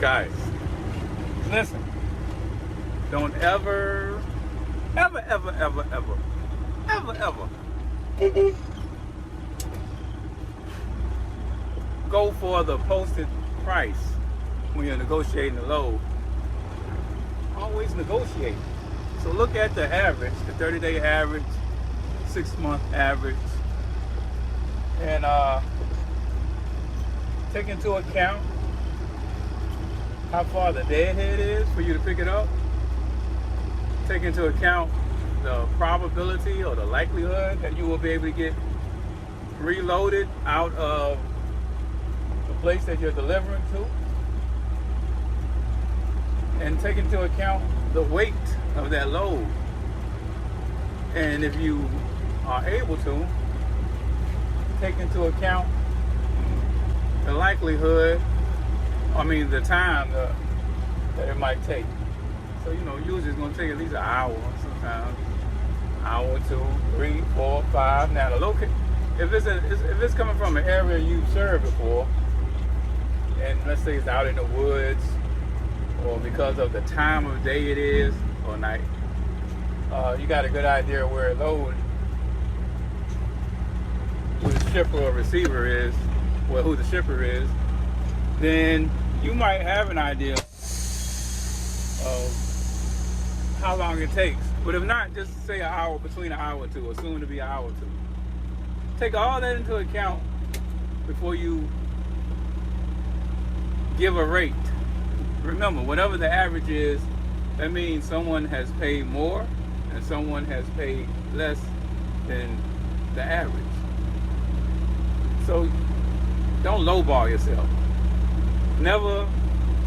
Guys, listen. Don't ever go for the posted price when you're negotiating the load. Always negotiate. So look at the average, the 30-day average, 6-month average, and take into account how far the deadhead is for you to pick it up. Take into account the probability or the likelihood that you will be able to get reloaded out of the place that you're delivering to. And take into account the weight of that load. And if you are able to, take into account the likelihood, the time that it might take. So, usually it's going to take at least an hour, sometimes hour, 2, 3, 4, 5. Now, if it's coming from an area you've served before, and let's say it's out in the woods, or because of the time of day it is, or night, you got a good idea where it load, who the shipper or receiver is, well, who the shipper is, then you might have an idea of how long it takes. But if not, just say an hour, between an hour or two, or soon to be an hour or two. Take all that into account before you give a rate. Remember, whatever the average is, that means someone has paid more and someone has paid less than the average. So don't lowball yourself. Never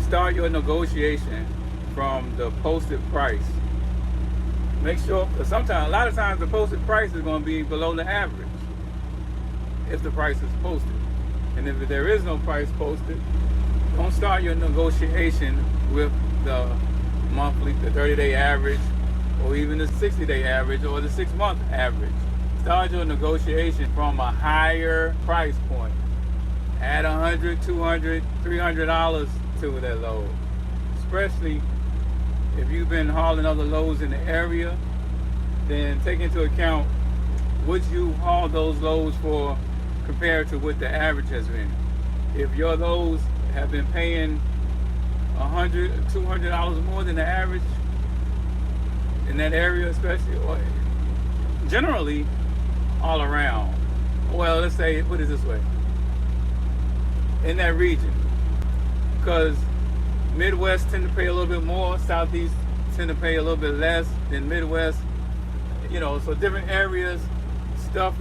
start your negotiation from the posted price. Make sure, because a lot of times the posted price is going to be below the average if the price is posted. And if there is no price posted, don't start your negotiation with the monthly, the 30-day average, or even the 60-day average, or the 6-month average. Start your negotiation from a higher price point. Add $100, $200, $300 to that load. Especially if you've been hauling other loads in the area, then take into account what you haul those loads for compared to what the average has been. If your loads have been paying $100, $200 more than the average in that area, especially, or generally all around. Well, let's say, put it this way, in that region, because Midwest tend to pay a little bit more, Southeast tend to pay a little bit less than Midwest, so different areas, stuff,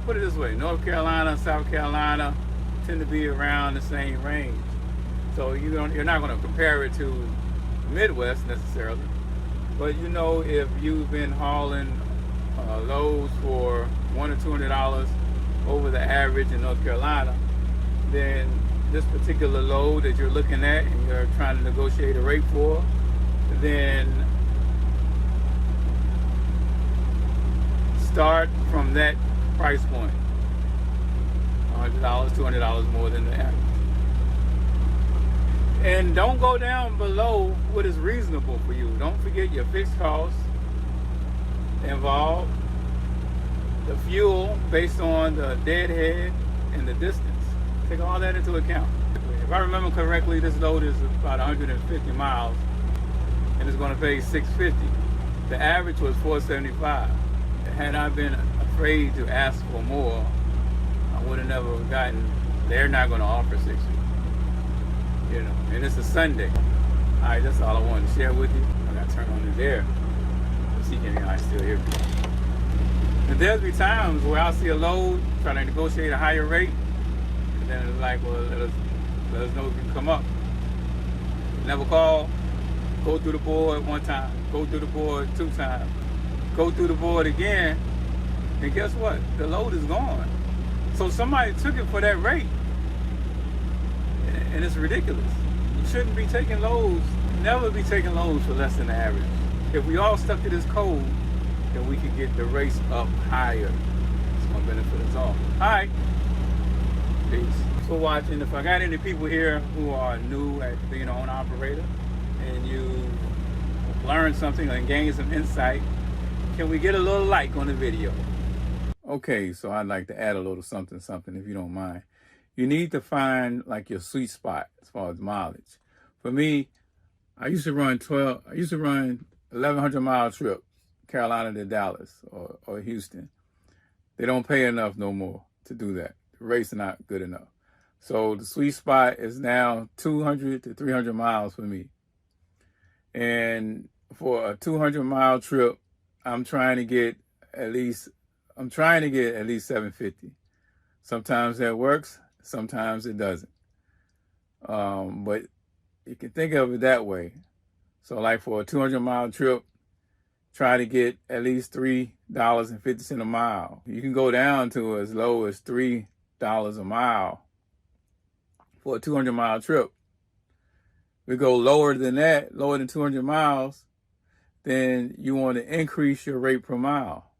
put it this way, North Carolina, South Carolina tend to be around the same range. So you're not going to compare it to Midwest necessarily, but if you've been hauling loads for $100 or $200 over the average in North Carolina, then this particular load that you're looking at and you're trying to negotiate a rate for, then start from that price point. $100, $200 more than the average. And don't go down below what is reasonable for you. Don't forget your fixed costs involved, the fuel based on the deadhead and the distance. Take all that into account. If I remember correctly, this load is about 150 miles and it's going to pay $650. The average was $475. Had I been afraid to ask for more, I would have never gotten. They're not going to offer $650. And it's a Sunday. All right, that's all I wanted to share with you. I got to turn on the air. Let's see if you guys still hear me. And there'll be times where I'll see a load, try to negotiate a higher rate, and then it's like, well, let us know if you can come up. Never call. Go through the board one time. Go through the board 2 times. Go through the board again, and guess what? The load is gone. So somebody took it for that rate. And it's ridiculous. You shouldn't be taking loads, never be taking loads for less than the average. If we all stuck to this code, then we could get the race up higher. It's going to benefit us all. All right. Peace. for watching. If I got any people here who are new at being an owner operator and you learned something and gained some insight, can we get a little like on the video? Okay, so I'd like to add a little something if you don't mind. You need to find like your sweet spot as far as mileage. For me, I used to run 1,100 mile trips, Carolina to Dallas or Houston. They don't pay enough no more to do that. The rates are not good enough. So the sweet spot is now 200 to 300 miles for me. And for a 200 mile trip, I'm trying to get at least 750. Sometimes that works, sometimes it doesn't. But you can think of it that way. So like for a 200 mile trip, try to get at least $3.50 a mile. You can go down to as low as $3 a mile for a 200 mile trip. If we go lower than that, lower than 200 miles, then you want to increase your rate per mile.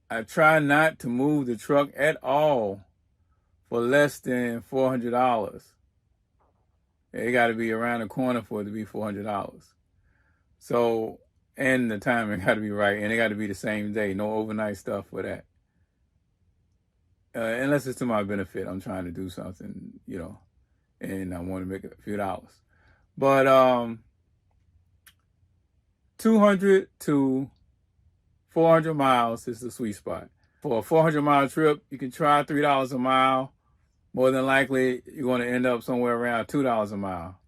I try not to move the truck at all for less than $400. It got to be around the corner for it to be $400. So, and the timing got to be right, and it got to be the same day. No overnight stuff for that. Unless it's to my benefit, I'm trying to do something, and I want to make a few dollars. But 200 to 400 miles is the sweet spot. For a 400 mile trip, you can try $3 a mile. More than likely, you're going to end up somewhere around $2 a mile.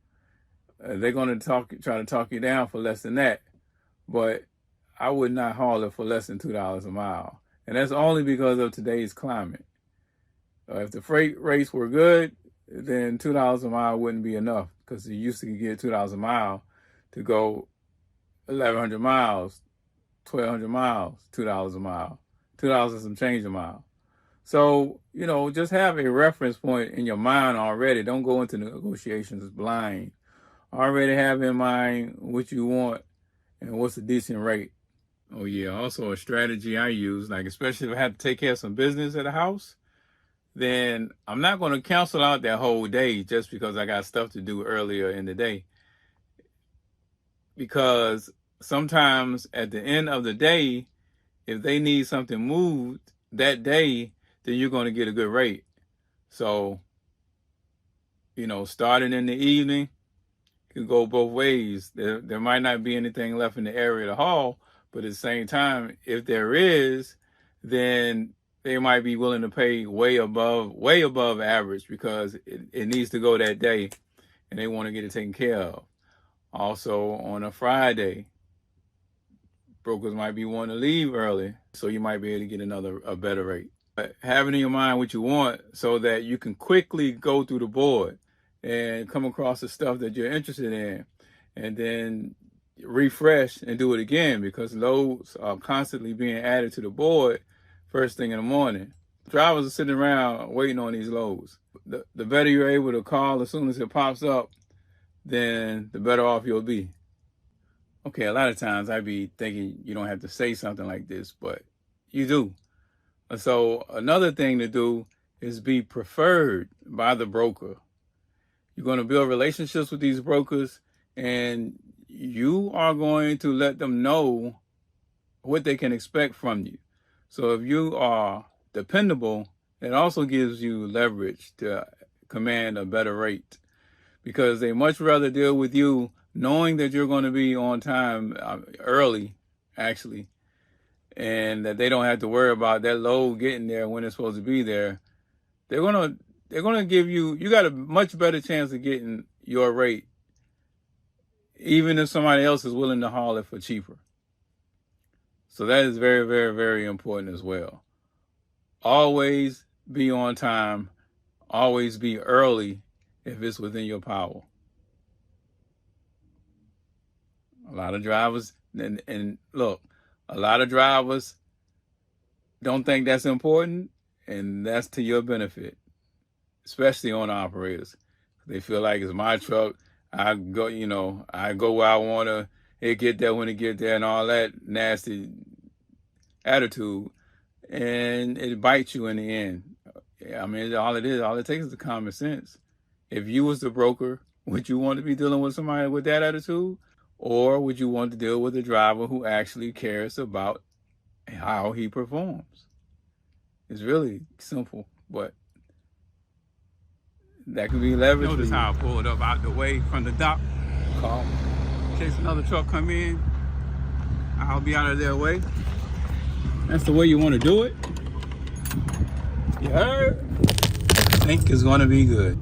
They're going to try to talk you down for less than that. But I would not haul it for less than $2 a mile. And that's only because of today's climate. If the freight rates were good, then $2 a mile wouldn't be enough, because you used to get $2 a mile to go 1,100 miles, 1,200 miles, $2 a mile, $2 and some change a mile. So, just have a reference point in your mind already. Don't go into negotiations blind. Already have in mind what you want and what's a decent rate. Oh yeah, also a strategy I use, like especially if I have to take care of some business at the house, then I'm not going to cancel out that whole day just because I got stuff to do earlier in the day. Because sometimes at the end of the day, if they need something moved that day, then you're going to get a good rate. So, starting in the evening, you can go both ways. There might not be anything left in the area to haul, but at the same time, if there is, then they might be willing to pay way above average, because it needs to go that day and they want to get it taken care of. Also, on a Friday, brokers might be wanting to leave early, so you might be able to get a better rate. But having in your mind what you want so that you can quickly go through the board and come across the stuff that you're interested in, and then refresh and do it again, because loads are constantly being added to the board first thing in the morning. Drivers are sitting around waiting on these loads. The better you're able to call as soon as it pops up, then the better off you'll be. Okay, a lot of times I be thinking you don't have to say something like this, but you do. So another thing to do is be preferred by the broker. You're going to build relationships with these brokers, and you are going to let them know what they can expect from you. So if you are dependable, it also gives you leverage to command a better rate, because they much rather deal with you knowing that you're going to be on time, early, actually, and that they don't have to worry about that load getting there when it's supposed to be there. They're gonna give you got a much better chance of getting your rate, even if somebody else is willing to haul it for cheaper. So that is very, very, very important as well. Always be on time. Always be early if it's within your power. A lot of drivers, and look, a lot of drivers don't think that's important, and that's to your benefit, especially owner operators. They feel like it's my truck. I go where I want to. It get there when it get there, and all that nasty attitude, and it bites you in the end. Yeah, I mean, all it takes is the common sense. If you was the broker, would you want to be dealing with somebody with that attitude? Or would you want to deal with a driver who actually cares about how he performs? It's really simple, but that can be leveraged. Notice how I pulled up out the way from the dock. Call. In case another truck come in, I'll be out of their way. That's the way you want to do it. You heard? I think it's going to be good.